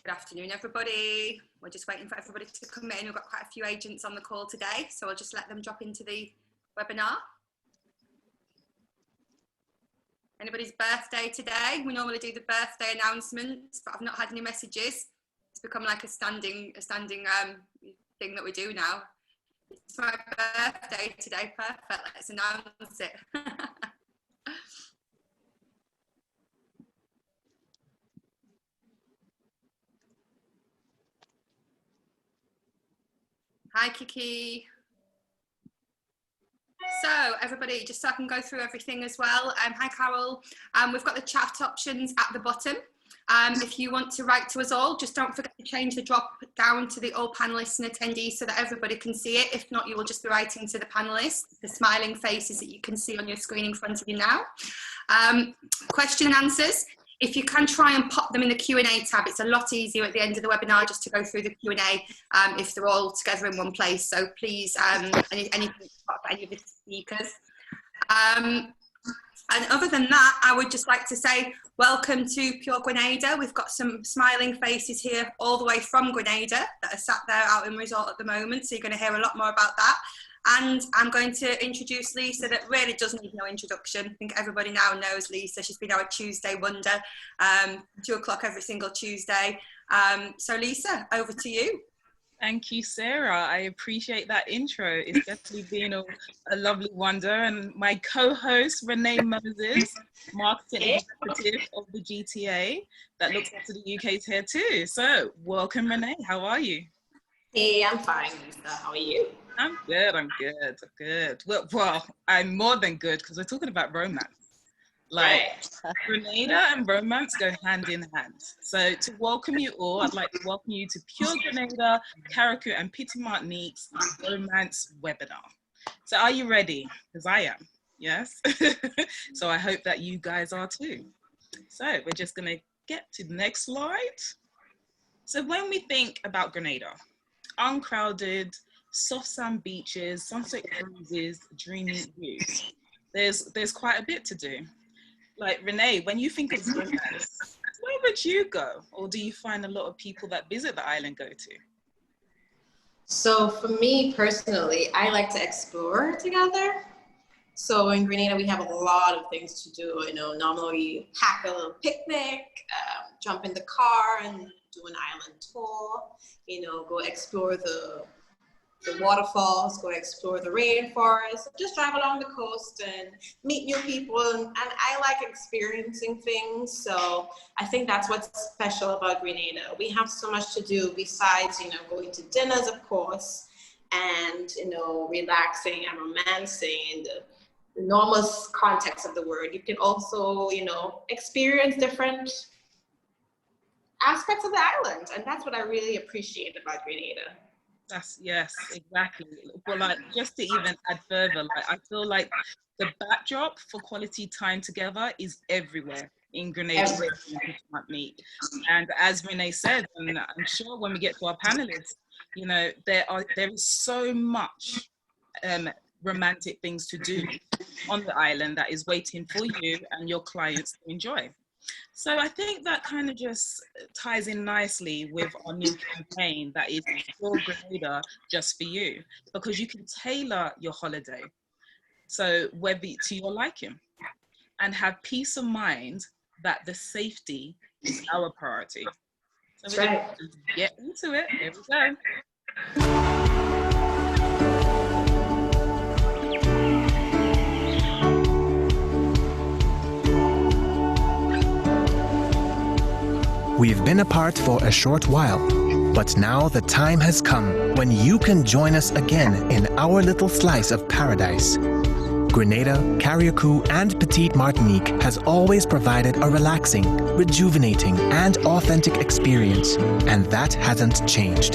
Good afternoon, everybody. We're just waiting for everybody to come in. We've got quite a few agents on the call today, so I'll just let them drop into the webinar. Anybody's birthday today? We normally do the birthday announcements, but I've not had any messages. It's become like a standing thing that we do now. It's my birthday today. Perfect. Let's announce it. Hi, Kiki. So everybody, just so I can go through everything as well. Hi, Carol. We've got the chat options at the bottom. If you want to write to us all, just don't forget to change the drop down to the all panelists and attendees so that everybody can see it. If not, you will just be writing to the panelists, the smiling faces that you can see on your screen in front of you now. Question and answers. If you can try and pop them in the Q&A tab, it's a lot easier at the end of the webinar just to go through the Q&A if they're all together in one place. So please, anything for any of the speakers. And other than that, I would just like to say welcome to Pure Grenada. We've got some smiling faces here all the way from Grenada that are sat there out in resort at the moment. So you're going to hear a lot more about that. And I'm going to introduce Lisa, that really does need no introduction. I think everybody now knows Lisa. She's been our Tuesday wonder, 2 o'clock every single Tuesday. So Lisa, over to you. Thank you, Sarah. I appreciate that intro. It's definitely been a lovely wonder. And my co-host, Renee Moses, marketing executive of the GTA, that looks after the UK's here too. So welcome, Renee. How are you? Hey, I'm fine, Lisa. How are you? I'm good. I'm good. Well, I'm more than good because we're talking about romance. Like, Grenada and romance go hand in hand. So to welcome you all, I'd like to welcome you to Pure Grenada, Carriacou and Petit Martinique's romance webinar. So are you ready? Because I am, yes? So I hope that you guys are too. So we're just gonna get to the next slide. So when we think about Grenada, uncrowded, soft sand beaches, sunset cruises, dreamy views, there's quite a bit to do. Like, Renee, when you think of romance, where would you go? Or do you find a lot of people that visit the island go to? So for me personally, I like to explore together. So in Grenada, we have a lot of things to do. You know, normally we pack a little picnic, jump in the car and do an island tour, you know, go explore the waterfalls, go explore the rainforest, just drive along the coast and meet new people. And I like experiencing things. So I think that's what's special about Grenada. We have so much to do besides, you know, going to dinners, of course, and, you know, relaxing and romancing in the normal context of the word. You can also, you know, experience different aspects of the island. And that's what I really appreciate about Grenada. Yes, exactly. Well, like, just to even add further, like, I feel like the backdrop for quality time together is everywhere in Grenada. And as Renee said, and I'm sure when we get to our panelists, you know, there is so much romantic things to do on the island that is waiting for you and your clients to enjoy. So I think that kind of just ties in nicely with our new campaign that is Pure Grenada just for you, because you can tailor your holiday so whether to your liking and have peace of mind that the safety is our priority. So we're going to get into it. Here we go. We've been apart for a short while, but now the time has come when you can join us again in our little slice of paradise. Grenada, Carriacou, and Petite Martinique has always provided a relaxing, rejuvenating, and authentic experience, and that hasn't changed.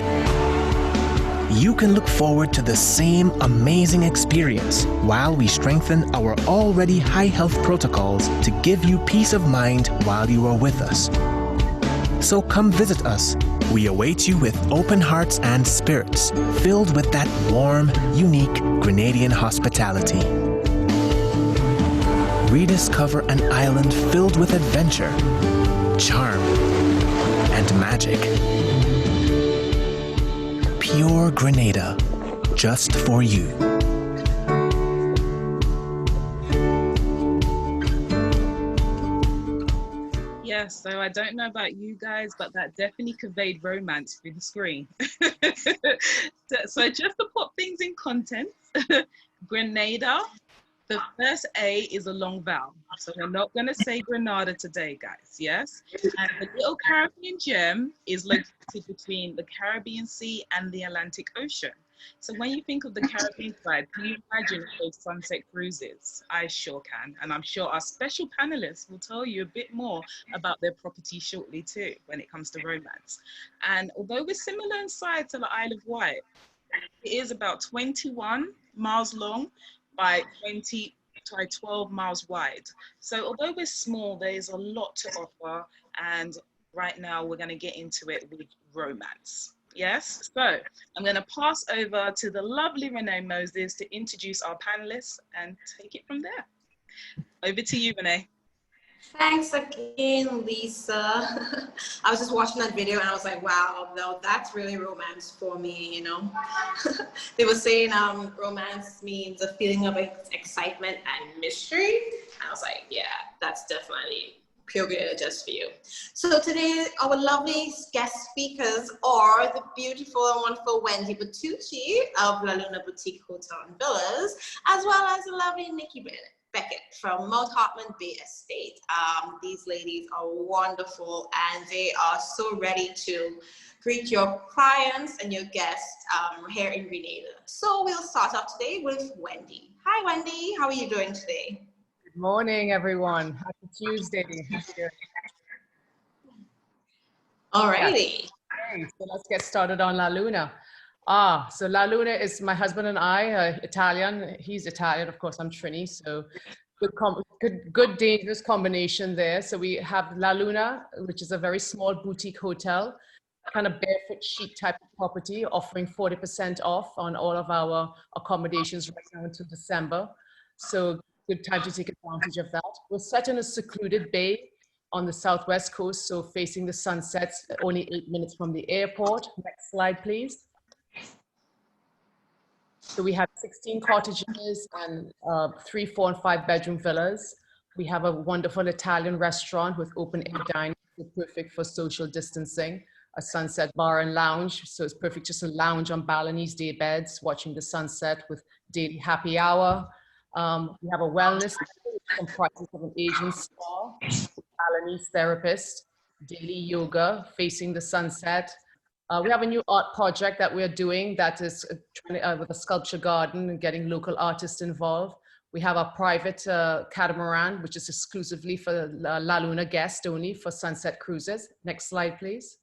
You can look forward to the same amazing experience while we strengthen our already high health protocols to give you peace of mind while you are with us. So come visit us. We await you with open hearts and spirits, filled with that warm, unique Grenadian hospitality. Rediscover an island filled with adventure, charm, and magic. Pure Grenada, just for you. Yes, so I don't know about you guys, but that definitely conveyed romance through the screen. So just to put things in context, Grenada, the first A is a long vowel. So we're not going to say Grenada today, guys, yes? And the little Caribbean gem is located between the Caribbean Sea and the Atlantic Ocean. So when you think of the Caribbean side, can you imagine those sunset cruises? I sure can. And I'm sure our special panelists will tell you a bit more about their property shortly too, when it comes to romance. And although we're similar in size to the Isle of Wight, it is about 21 miles long by 12 miles wide. So although we're small, there's a lot to offer. And right now we're going to get into it with romance. Yes, so I'm going to pass over to the lovely Renee Moses to introduce our panelists and take it from there. Over to you, Renee. Thanks again, Lisa. I was just watching that video and I was like, wow, no, that's really romance for me, you know. They were saying romance means a feeling of excitement and mystery. And I was like, yeah, that's definitely pure Grenada just for you. So today, our lovely guest speakers are the beautiful and wonderful Wendy Bertucci of La Luna Boutique Hotel and Villas, as well as the lovely Nikki Beckett from Mount Hartman Bay Estate. These ladies are wonderful and they are so ready to greet your clients and your guests here in Grenada. So we'll start off today with Wendy. Hi, Wendy. How are you doing today? Good morning, everyone. Happy Tuesday. All righty. Okay, so let's get started on La Luna. So La Luna is my husband and I, Italian. He's Italian, of course, I'm Trini. So good, dangerous combination there. So we have La Luna, which is a very small boutique hotel, kind of barefoot chic type of property, offering 40% off on all of our accommodations right now until December. So good time to take advantage of that. We're set in a secluded bay on the southwest coast, so facing the sunsets, only 8 minutes from the airport. Next slide, please. So we have 16 cottages and 3, 4, and 5 bedroom villas. We have a wonderful Italian restaurant with open air dining, so perfect for social distancing. A sunset bar and lounge, so it's perfect just to lounge on Balinese day beds, watching the sunset with daily happy hour. We have a wellness which comprises of an Asian spa, Balinese therapist, daily yoga, facing the sunset. We have a new art project that we're doing that is with a sculpture garden and getting local artists involved. We have a private catamaran, which is exclusively for La Luna guests only for sunset cruises. Next slide, please.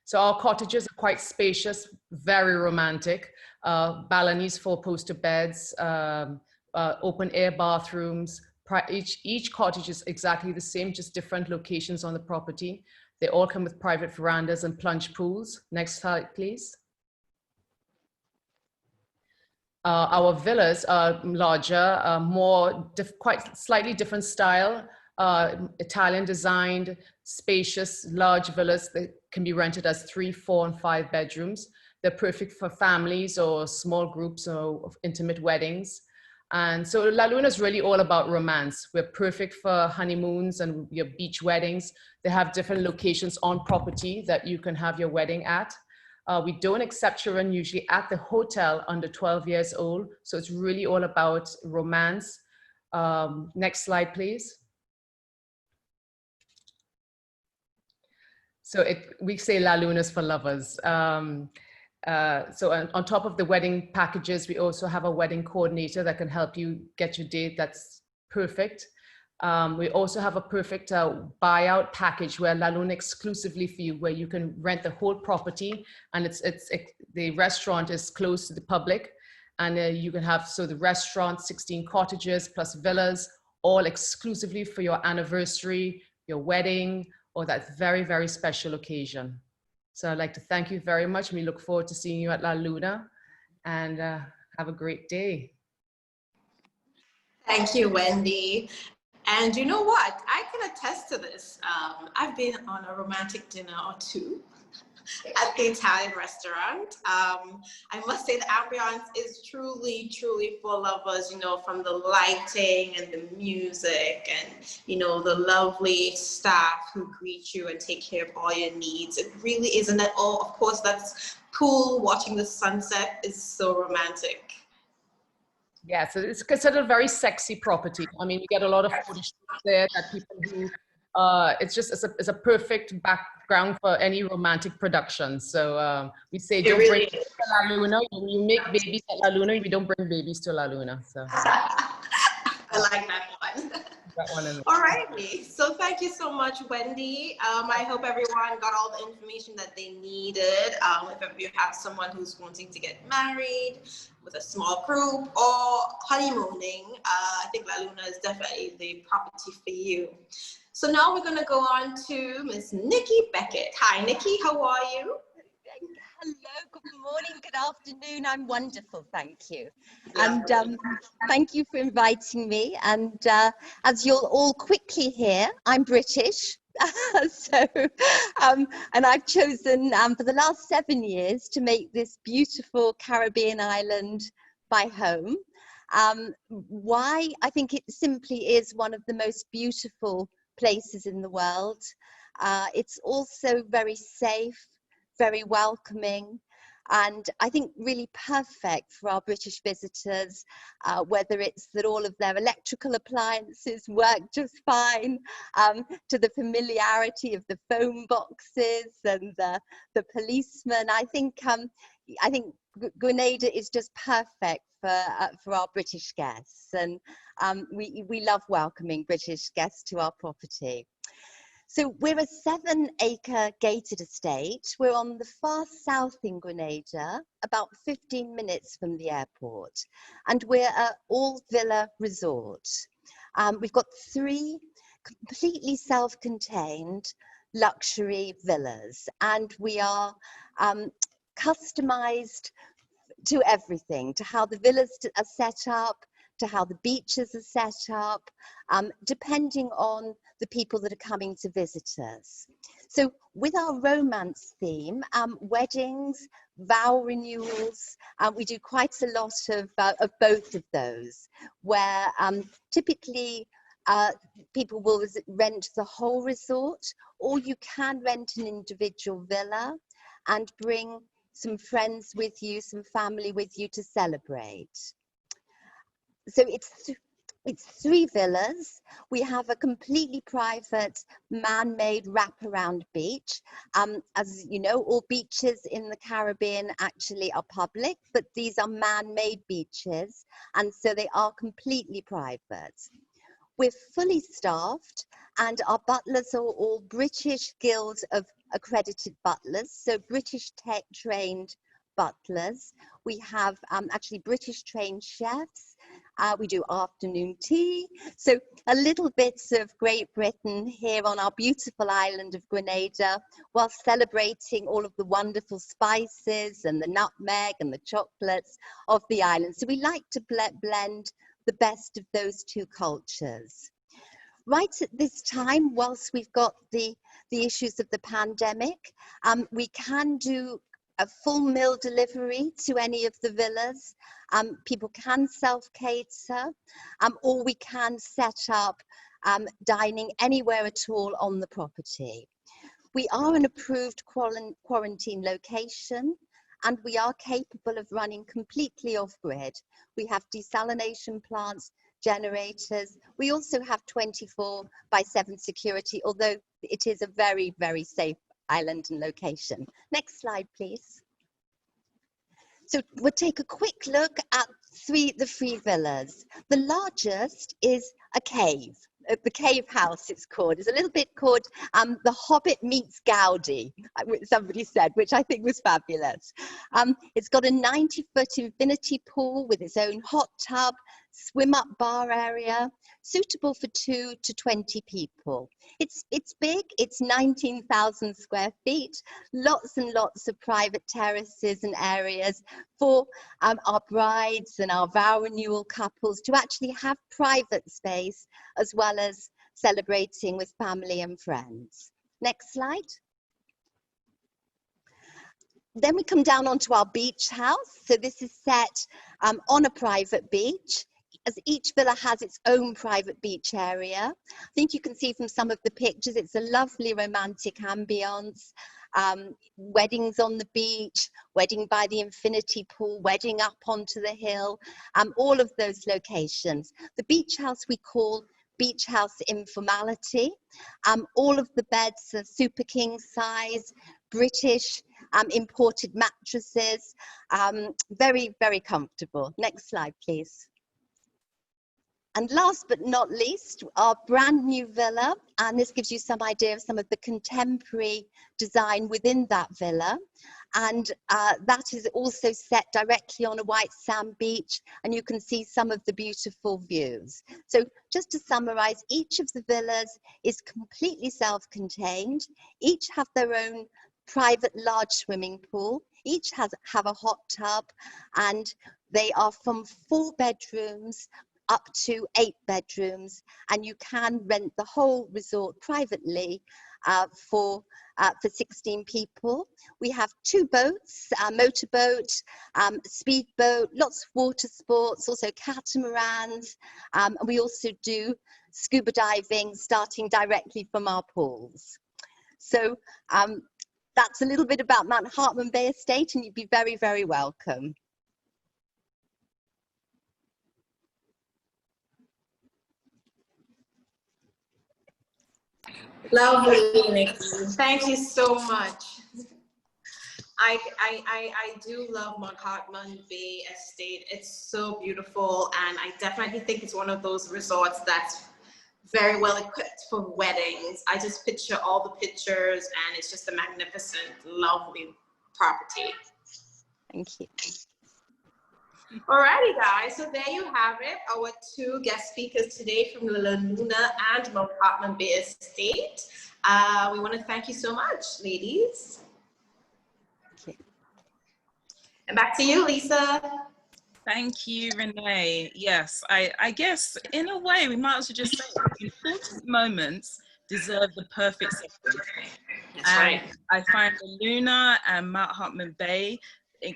So our cottages are quite spacious, very romantic. Balinese 4-poster beds, open air bathrooms. Each cottage is exactly the same, just different locations on the property. They all come with private verandas and plunge pools. Next slide, please. Our villas are larger, quite slightly different style, Italian designed, spacious, large villas that can be rented as 3, 4, and 5 bedrooms. They're perfect for families or small groups or intimate weddings. And so La Luna is really all about romance. We're perfect for honeymoons and your beach weddings. They have different locations on property that you can have your wedding at. We don't accept children usually at the hotel under 12 years old. So it's really all about romance. Next slide, please. So we say La Luna's for lovers. So on top of the wedding packages, we also have a wedding coordinator that can help you get your date that's perfect. We also have a perfect buyout package where La Luna exclusively for you, where you can rent the whole property, and the restaurant is closed to the public, and you can have, so the restaurant, 16 cottages plus villas, all exclusively for your anniversary, your wedding, or that very, very special occasion. So I'd like to thank you very much. And we look forward to seeing you at La Luna, and have a great day. Thank you, Wendy. And you know what? I can attest to this. I've been on a romantic dinner or two at the Italian restaurant. I must say the ambiance is truly, truly full of us, you know, from the lighting and the music and, you know, the lovely staff who greet you and take care of all your needs. It really isn't at all. Of course, that's pool, watching the sunset is so romantic. Yeah, so it's considered a very sexy property. I mean, you get a lot of photo shoots there that people do. It's a perfect background for any romantic production. So we say, don't bring babies to La Luna. You make babies at La Luna, we don't bring babies to La Luna. So I like that one. All righty. So thank you so much, Wendy. I hope everyone got all the information that they needed. If you have someone who's wanting to get married with a small group or honeymooning, I think La Luna is definitely the property for you. So now we're going to go on to Miss Nikki Beckett. Hi, Nikki. How are you? Hello, good morning, good afternoon. I'm wonderful, thank you. And thank you for inviting me. And as you'll all quickly hear, I'm British. And I've chosen for the last 7 years to make this beautiful Caribbean island my home. Why? I think it simply is one of the most beautiful places in the world. It's also very safe, very welcoming, and I think really perfect for our British visitors, whether it's that all of their electrical appliances work just fine, to the familiarity of the phone boxes and the policemen. I think Grenada is just perfect for our British guests, and we love welcoming British guests to our property. So we're a 7-acre gated estate. We're on the far south in Grenada, about 15 minutes from the airport. And we're an all-villa resort. We've got 3 completely self-contained luxury villas. And we are customized to everything, to how the villas are set up, to how the beaches are set up, depending on the people that are coming to visit us. So with our romance theme, weddings, vow renewals, we do quite a lot of both of those, where typically people will rent the whole resort, or you can rent an individual villa and bring some friends with you, some family with you to celebrate. So it's 3 villas. We have a completely private man-made wraparound beach. As you know, all beaches in the Caribbean actually are public, but these are man-made beaches, and so they are completely private. We're fully staffed, and our butlers are all British Guild of accredited butlers, so British trained butlers. We have actually British trained chefs. We do afternoon tea. So a little bit of Great Britain here on our beautiful island of Grenada, while celebrating all of the wonderful spices and the nutmeg and the chocolates of the island. So we like to blend the best of those 2 cultures. Right at this time, whilst we've got the issues of the pandemic, we can do a full meal delivery to any of the villas. People can self-cater, or we can set up dining anywhere at all on the property. We are an approved quarantine location, and we are capable of running completely off-grid. We have desalination plants, generators. We also have 24/7 security, although it is a very, very safe island and location. Next slide, please. So we'll take a quick look at the 3 villas. The largest is a cave. The cave house, it's called. It's a little bit called The Hobbit Meets Gaudi, somebody said, which I think was fabulous. It's got a 90-foot infinity pool with its own hot tub, swim up bar area, suitable for 2 to 20 people. It's big, it's 19,000 square feet, lots and lots of private terraces and areas for our brides and our vow renewal couples to actually have private space as well as celebrating with family and friends. Next slide. Then we come down onto our beach house. So this is set on a private beach, as each villa has its own private beach area. I think you can see from some of the pictures, it's a lovely romantic ambience. Weddings on the beach, wedding by the infinity pool, wedding up onto the hill, all of those locations. The beach house we call Beach House Informality. All of the beds are super king size, British imported mattresses, very, very comfortable. Next slide, please. And last but not least, our brand new villa, and this gives you some idea of some of the contemporary design within that villa. And that is also set directly on a white sand beach, and you can see some of the beautiful views. So just to summarize, each of the villas is completely self-contained. Each have their own private large swimming pool. Each have a hot tub, and they are from 4 bedrooms up to 8 bedrooms, and you can rent the whole resort privately for 16 people. We have 2 boats, a motorboat, speedboat, lots of water sports, also catamarans. And we also do scuba diving starting directly from our pools. So that's a little bit about Mount Hartman Bay Estate, and you'd be very, very welcome. Lovely, Nikki. Thank you so much. I do love Mount Hartman Bay Estate. It's so beautiful, and I definitely think it's one of those resorts that's very well equipped for weddings. I just picture all the pictures, and it's just a magnificent, lovely property. Thank you. Alrighty, guys, so there you have it, our 2 guest speakers today from La Luna and Mount Hartman Bay Estate. We want to thank you so much, ladies. Thank you. And back to you, Lisa. Thank you, Renee. Yes, I guess in a way we might as well just say important moments deserve the perfect setting. That's right. I find the Luna and Mount Hartman Bay,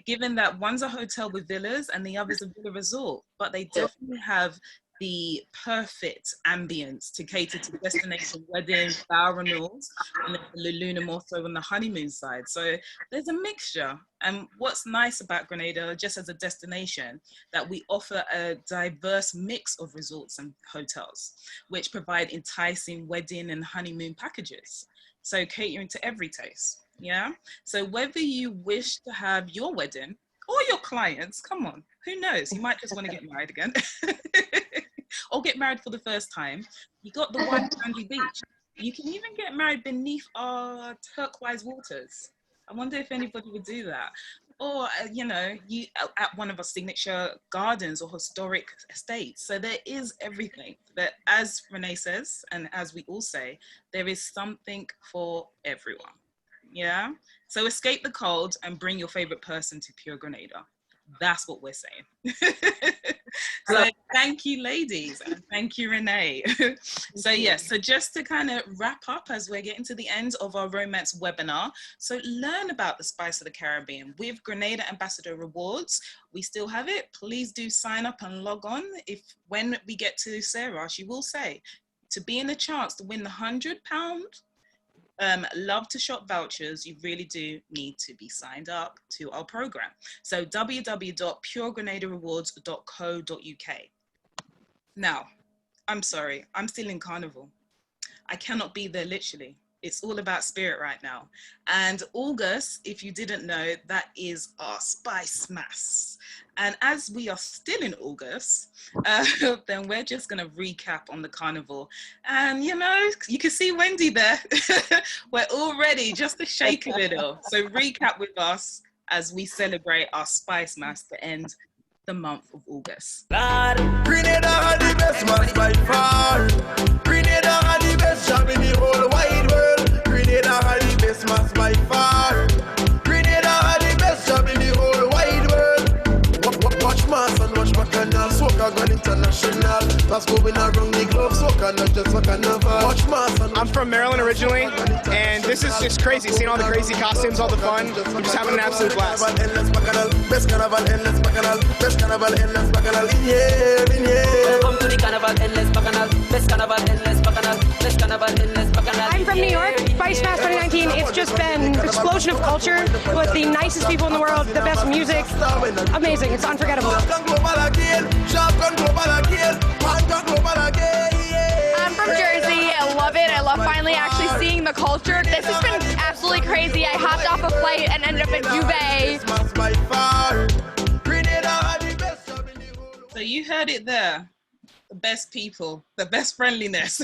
given that one's a hotel with villas and the other's a villa resort, but they definitely have the perfect ambience to cater to destination weddings, vow renewals, and then the Luna more so on the honeymoon side. So there's a mixture. And what's nice about Grenada, just as a destination, that we offer a diverse mix of resorts and hotels, which provide enticing wedding and honeymoon packages. So catering to every taste. Yeah. So whether you wish to have your wedding or your clients, come on, who knows? You might just want to get married again or get married for the first time. You got the white sandy beach. You can even get married beneath our turquoise waters. I wonder if anybody would do that. Or, you know, you at one of our signature gardens or historic estates. So there is everything. But as Renee says, and as we all say, there is something for everyone. Yeah. So escape the cold and bring your favorite person to Pure Grenada. That's what we're saying. So thank you, ladies, and thank you, Renee. So yes, so just to kind of wrap up as we're getting to the end of our romance webinar. So learn about the Spice of the Caribbean with Grenada Ambassador Rewards. We still have it. Please do sign up and log on. If when we get to Sarah, she will say to be in a chance to win the £100 love to shop vouchers, you really do need to be signed up to our program. So www.puregrenadarewards.co.uk. Now, I'm sorry, I'm still in Carnival. I cannot be there literally. It's all about spirit right now. And August, if you didn't know, that is our Spice Mass. And as we are still in August, then we're just going to recap on the Carnival. And, you know, you can see Wendy there. We're all ready just to shake a little. So recap with us as we celebrate our Spice Mass to end the month of August. Grenada are the best ones by far. Grenada are the best job in the whole wide world. Grenada are the best ones by far. Grenada are the best job in the whole wide world. Watch mass and watch bacchanal. Soca gone international. That's going around the globe. Soca not just for Carnival. Watch mass and I'm from Maryland originally, and this is just crazy. Seeing all the crazy costumes, all the fun. We're just having an absolute blast. Best Carnival, endless bacchanal. Best Carnival, endless bacchanal. In here, in here. Welcome to the Carnival, endless bacchanal. Best Carnival, endless bacchanal. Best Carnival, endless bacchanal. I'm from New York. Spice Fest 2019. It's just been an explosion of culture with the nicest people in the world, the best music. Amazing. It's unforgettable. I'm from Jersey. I love it. I love finally actually seeing the culture. This has been absolutely crazy. I hopped off a flight and ended up at Dubai. So you heard it there. The best people, the best friendliness.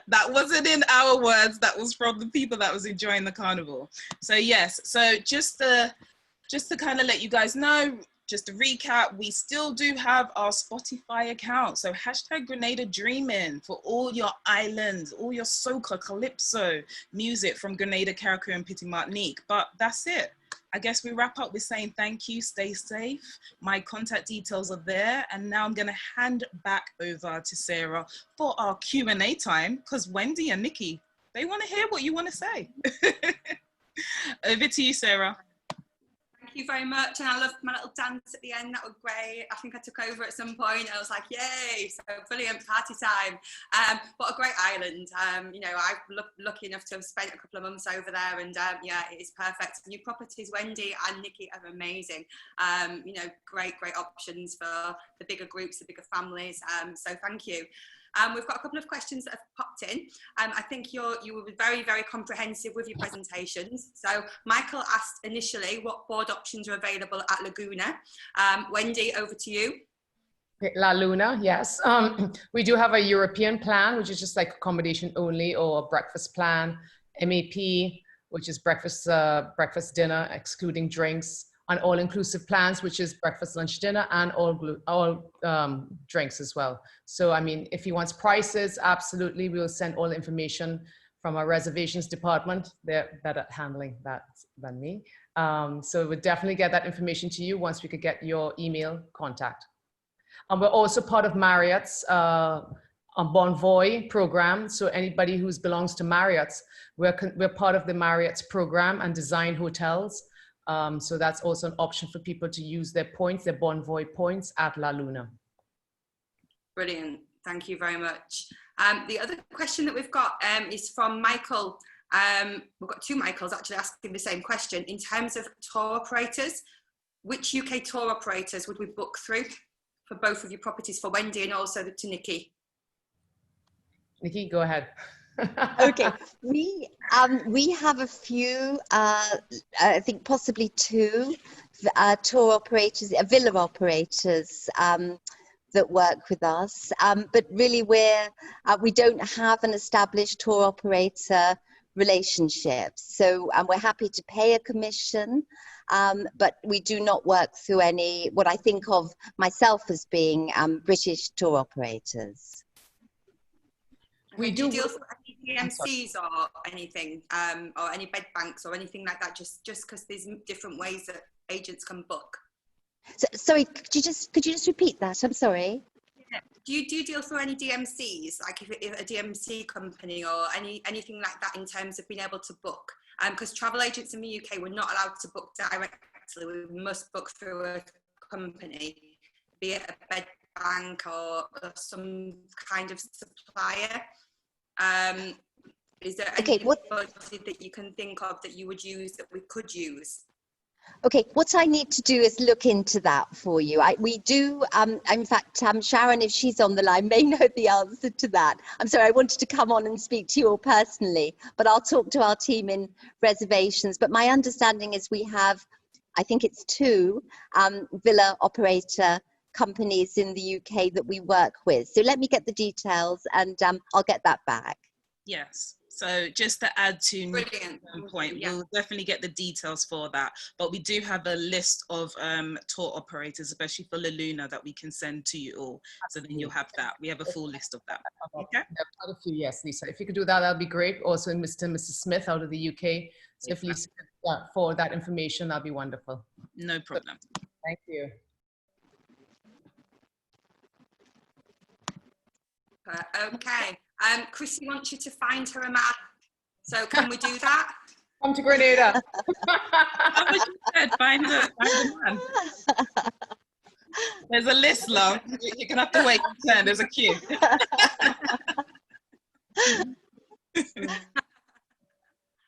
That wasn't in our words. That was from the people that was enjoying the carnival. So yes, so just to kind of let you guys know, just to recap, we still do have our Spotify account. So hashtag Grenada Dreaming for all your islands, all your soca, calypso music from Grenada, Carriacou and Petit Martinique. But that's it. I guess we wrap up with saying thank you, stay safe. My contact details are there. And now I'm gonna hand back over to Sarah for our Q&A time, because Wendy and Nikki, they wanna hear what you wanna say. Over to you, Sarah. Thank you very much, and I loved my little dance at the end. That was great. I think I took over at some point. I was like, yay, so brilliant, party time. What a great island. You know, I'm lucky enough to have spent a couple of months over there, and yeah, it is perfect. New properties, Wendy and Nikki are amazing. You know, great options for the bigger groups, the bigger families. So thank you. We've got a couple of questions that have popped in. I think you were very comprehensive with your presentations. So Michael asked initially what board options are available at Laguna. Wendy, over to you. La Luna, yes. We do have a European plan, which is just like accommodation only, or a breakfast plan. MAP, which is breakfast, dinner, excluding drinks. And all-inclusive plans, which is breakfast, lunch, dinner, and all drinks as well. So, I mean, if he wants prices, absolutely, we will send all the information from our reservations department. They're better at handling that than me. So we'll definitely get that information to you once we could get your email contact. And we're also part of Marriott's Bonvoy program. So anybody who belongs to Marriott's, we're part of the Marriott's program and design hotels. So that's also an option for people to use their points, their Bonvoy points at La Luna. Brilliant, thank you very much. The other question that we've got is from Michael. We've got two Michaels actually asking the same question. In terms of tour operators, which UK tour operators would we book through for both of your properties, for Wendy and also to Nikki? Nikki, go ahead. Okay, we have a few, I think possibly two tour operators, villa operators that work with us. But really we don't have an established tour operator relationship. So we're happy to pay a commission, but we do not work through any, what I think of myself as being British tour operators. We do deal with any DMCs or anything, or any bed banks or anything like that, just because there's different ways that agents can book. So, sorry, could you just repeat that? I'm sorry. Yeah. Do you deal through any DMCs, like if a DMC company or anything like that, in terms of being able to book? Because travel agents in the UK, we're not allowed to book directly. We must book through a company, be it a bed bank or some kind of supplier. Is there anything that you can think of that you would use, that we could use? Okay, what I need to do is look into that for you. We do, in fact, Sharon, if she's on the line, may know the answer to that. I'm sorry, I wanted to come on and speak to you all personally, but I'll talk to our team in reservations. But my understanding is we have, I think it's two villa operator companies in the UK that we work with. So let me get the details and I'll get that back. Yes. So just to add to Brilliant. point, Yeah. we'll definitely get the details for that. But we do have a list of tour operators, especially for La Luna, that we can send to you all. So then you'll have that. We have a full list of that. Okay. Quite a few, yes, Lisa. If you could do that, that'd be great. Also, Mr. and Mrs. Smith out of the UK. So if Lisa could forward that information, that'd be wonderful. No problem. Thank you. Okay. Chrissy wants you to find her a man. So can we do that? Come to Grenada. How much you said? Find a man. There's a list, love. You're gonna have to wait your turn. There's a queue.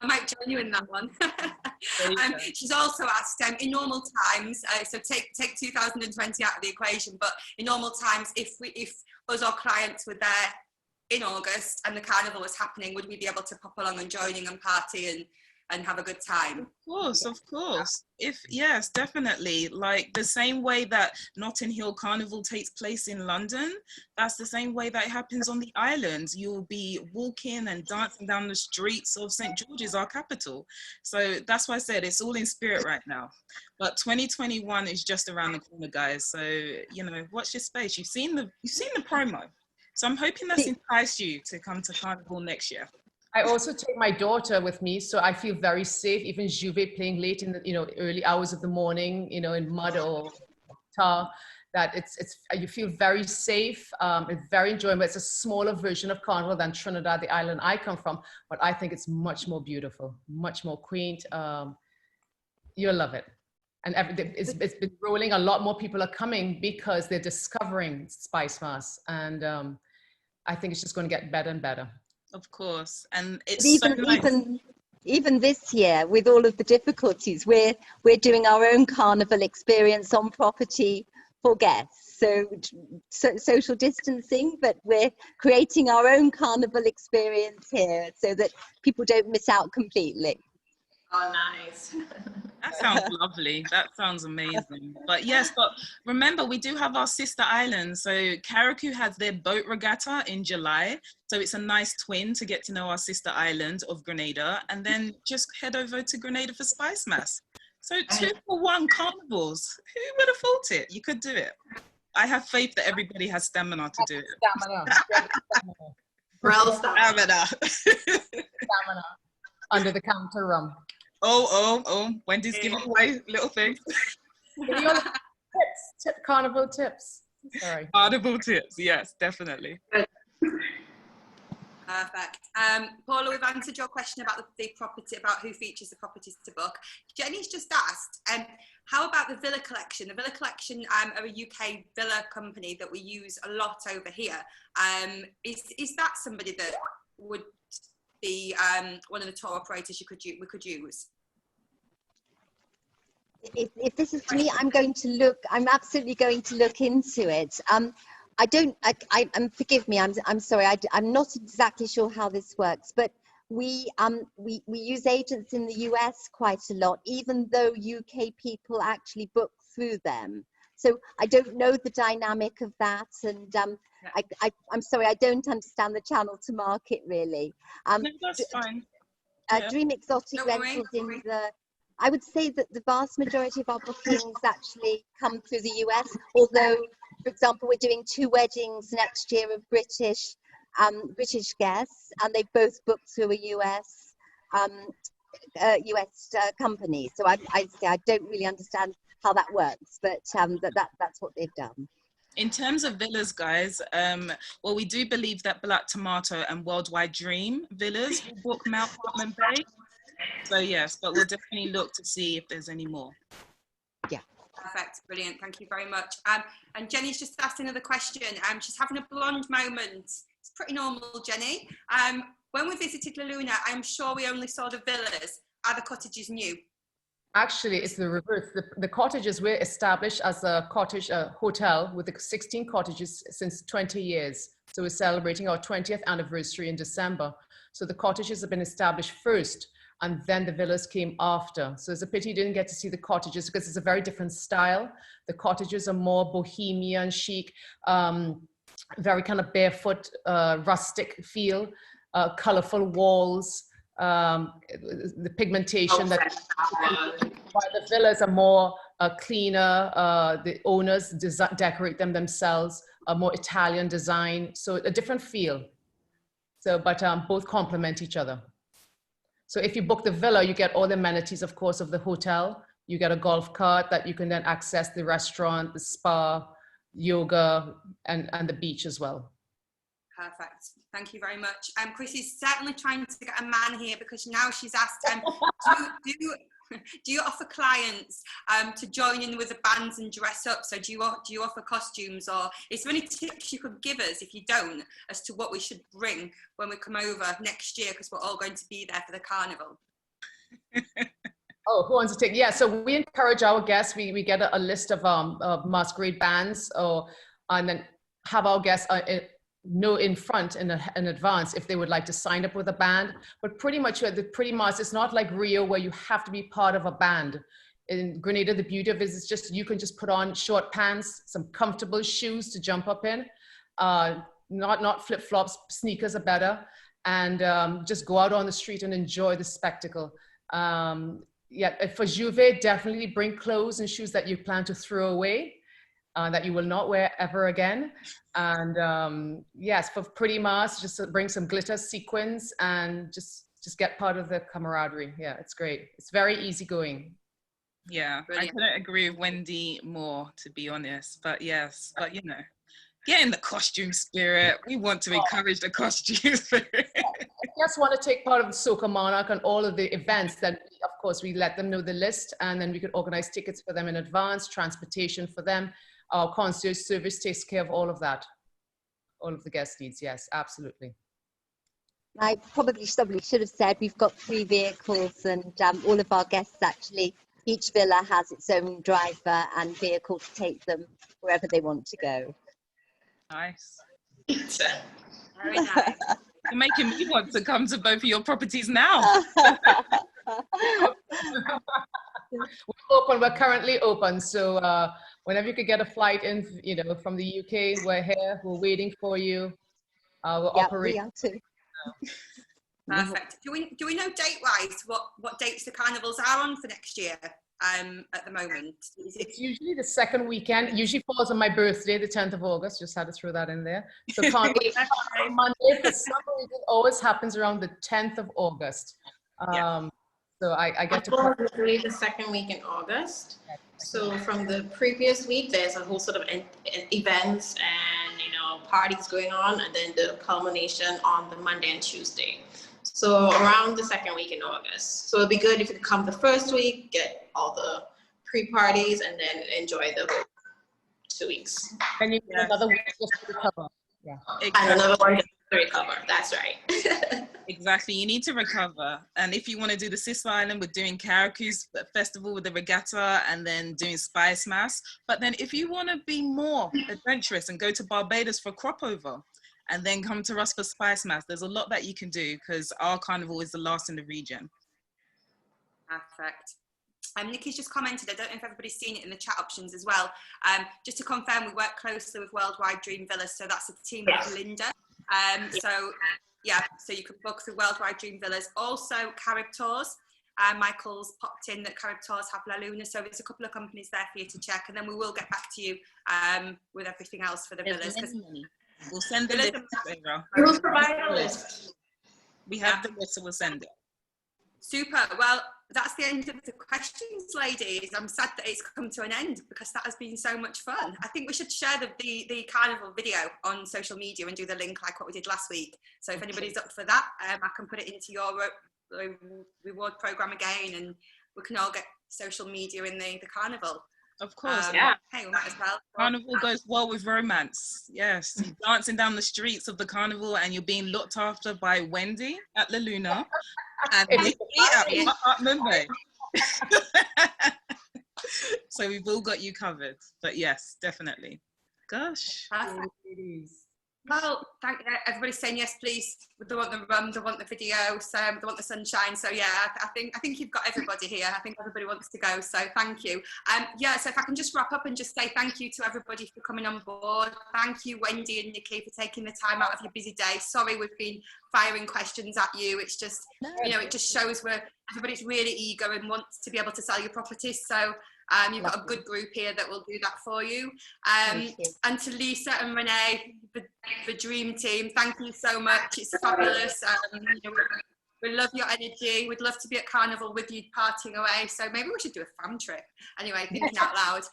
I might join you in that one. She's also asked, in normal times, so take 2020 out of the equation, but in normal times, if us or clients were there in August and the carnival was happening, would we be able to pop along and joining and party and have a good time? Of course. Yes, definitely. Like the same way that Notting Hill Carnival takes place in London, that's the same way that it happens on the islands. You'll be walking and dancing down the streets of St. George's, our capital. So that's why I said it's all in spirit right now. But 2021 is just around the corner, guys. So, you know, watch your space. You've seen the promo. So I'm hoping that's enticed you to come to Carnival next year. I also take my daughter with me, so I feel very safe. Even Juve playing late in the early hours of the morning, in mud or tar, that it's you feel very safe. It's very enjoyable. It's a smaller version of Carnival than Trinidad, the island I come from, but I think it's much more beautiful, much more quaint. You'll love it. And it's been rolling. A lot more people are coming because they're discovering Spice Mass, and I think it's just going to get better and better. Of course, and it's even this year, with all of the difficulties, we're doing our own carnival experience on property for guests. So social distancing, but we're creating our own carnival experience here so that people don't miss out completely. Oh, nice. That sounds lovely. That sounds amazing. But yes, but remember, we do have our sister islands. So Carriacou has their boat regatta in July. So it's a nice twin to get to know our sister island of Grenada. And then just head over to Grenada for Spice Mass. So 2-for-1 carnivals. Who would have thought it? You could do it. I have faith that everybody has stamina to do it. Stamina. Stamina. Under the counter rum. Oh, Wendy's giving away little things. Carnival tips. Sorry. Carnival tips, yes, definitely. Perfect. Paula, we've answered your question about the property, about who features the properties to book. Jenny's just asked, how about the Villa Collection? The Villa Collection are a UK villa company that we use a lot over here. Is that somebody that would be one of the tour operators we could use? If this is to me, I'm absolutely going to look into it. Forgive me, I'm sorry, I'm not exactly sure how this works, but we use agents in the US quite a lot, even though UK people actually book through them. So I don't know the dynamic of that, and I'm sorry, I don't understand the channel to market really. No, that's fine. Dream Exotic Rentals I would say that the vast majority of our bookings actually come through the US, although, for example, we're doing 2 weddings next year of British guests, and they both booked through a US company. So I don't really understand how that works, but that's what they've done. In terms of villas, guys, well, we do believe that Black Tomato and Worldwide Dream Villas will book Mount Portman Bay. So yes, but we'll definitely look to see if there's any more. Yeah. Perfect, brilliant, thank you very much. And Jenny's just asked another question. She's having a blonde moment. It's pretty normal, Jenny. When we visited La Luna, I'm sure we only saw the villas. Are the cottages new? Actually, it's the reverse. The cottages were established as a cottage hotel with 16 cottages since 20 years. So we're celebrating our 20th anniversary in December. So the cottages have been established first, and then the villas came after. So it's a pity you didn't get to see the cottages because it's a very different style. The cottages are more bohemian, chic, very kind of barefoot, rustic feel. colorful walls, the pigmentation while the villas are more cleaner, the owners decorate them themselves, a more Italian design, so a different feel. So, but both complement each other. So if you book the villa, you get all the amenities, of course, of the hotel. You get a golf cart that you can then access the restaurant, the spa, yoga, and the beach as well. Perfect. Thank you very much. Chris is certainly trying to get a man here because now she's asked, do you offer clients to join in with the bands and dress up? So do you offer costumes, or is there any tips you could give us, if you don't, as to what we should bring when we come over next year, because we're all going to be there for the carnival? Oh, who wants to take? Yeah, so we encourage our guests. We get a list of masquerade bands, and then have our guests know in front in advance if they would like to sign up with a band. But pretty much it's not like Rio where you have to be part of a band. In Grenada, the beauty of it is just you can just put on short pants, some comfortable shoes to jump up in, not flip-flops, sneakers are better, and just go out on the street and enjoy the spectacle. Yeah, for Juve, definitely bring clothes and shoes that you plan to throw away, that you will not wear ever again. And yes, for Pretty Mas, just bring some glitter sequins and just get part of the camaraderie. Yeah, it's great. It's very easygoing. Yeah, Brilliant. I couldn't agree with Wendy more, to be honest. But yes, but you know, get in the costume spirit. We want to encourage the costume spirit. I just want to take part of the Soca Monarch and all of the events. Then, of course, we let them know the list, and then we could organize tickets for them in advance, transportation for them. Our concierge service takes care of all of that, all of the guest needs. Yes, absolutely. I probably should have said we've got 3 vehicles, and all of our guests actually, each villa has its own driver and vehicle to take them wherever they want to go. Nice. Very nice. You're making me want to come to both of your properties now. We're currently open, so whenever you could get a flight in, from the UK, we're here, we're waiting for you. We're operating. We are too. Perfect. Do we know date-wise what dates the carnivals are on for next year? At the moment, it's usually the second weekend. Usually falls on my birthday, the 10th of August. Just had to throw that in there. So Carnival Monday for some reason always happens around the 10th of August. So I get to probably the second week in August. So from the previous week, there's a whole sort of events and parties going on, and then the culmination on the Monday and Tuesday. So around the second week in August. So it'd be good if you could come the first week, get all the pre-parties, and then enjoy the 2 weeks. And you get another week just to recover. Yeah. Exactly. And another one just to recover. That's right. Exactly. You need to recover. And if you want to do the Sister Island, we're doing Caracou's Festival with the regatta and then doing Spice Mass. But then if you want to be more adventurous and go to Barbados for crop over, and then come to us for Spice Mass, there's a lot that you can do because our carnival is the last in the region. Perfect. Nikki's just commented, I don't know if everybody's seen it in the chat options as well. Just to confirm, we work closely with Worldwide Dream Villas, so that's a team with Linda. So you can book through Worldwide Dream Villas. Also, Carib Tours. Michael's popped in that Carib Tours have La Luna, so there's a couple of companies there for you to check, and then we will get back to you with everything else for the villas. We'll send the list over. We will provide a list. We have the list, so we'll send it. Super. Well, that's the end of the questions, ladies. I'm sad that it's come to an end because that has been so much fun. I think we should share the carnival video on social media and do the link like what we did last week. So if anybody's up for that, I can put it into your reward program again, and we can all get social media in the carnival. Of course, Hey, we might as well. Carnival goes well with romance. Yes, you're dancing down the streets of the carnival, and you're being looked after by Wendy at La Luna and Nikki at Mumbai. So we've all got you covered. But yes, definitely. Gosh. Perfect. Well, thank you. Everybody's saying yes, please. They want the rum, they want the videos, they want the sunshine. So yeah, I think you've got everybody here. I think everybody wants to go. So thank you. Yeah. So if I can just wrap up and just say thank you to everybody for coming on board. Thank you, Wendy and Nikki, for taking the time out of your busy day. Sorry, we've been firing questions at you. It's just, you know, it just shows where everybody's really eager and wants to be able to sell your properties. So you've got a good group here that will do that for you. And to Lisa and Renee, the dream team, thank you so much. It's fabulous. You know, we love your energy. We'd love to be at Carnival with you partying away. So maybe we should do a fam trip. Anyway, thinking out loud.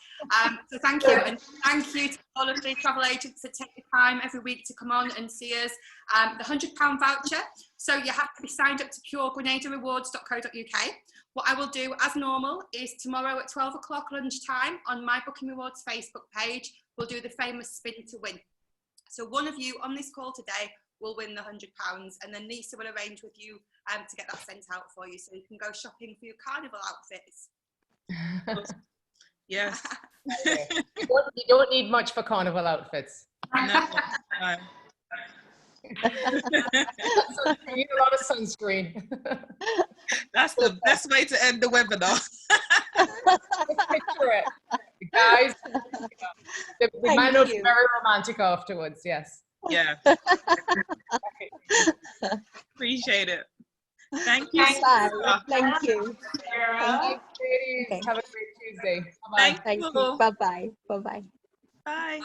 So thank you. And thank you to all of the travel agents that take the time every week to come on and see us. The £100 voucher. So you have to be signed up to puregrenadarewards.co.uk. What I will do, as normal, is tomorrow at 12 o'clock lunchtime on my Booking Rewards Facebook page, we'll do the famous spin to win. So one of you on this call today will win the £100, and then Lisa will arrange with you to get that sent out for you, so you can go shopping for your Carnival outfits. Yes. You don't need much for Carnival outfits. No. So you need a lot of sunscreen. That's the best way to end the webinar. Picture it. Guys, the man looks very romantic afterwards, yes. Yeah. Appreciate it. Thank you. Thank you. Thank you. Have a great Tuesday. Thank you. Bye-bye. Bye-bye. Bye.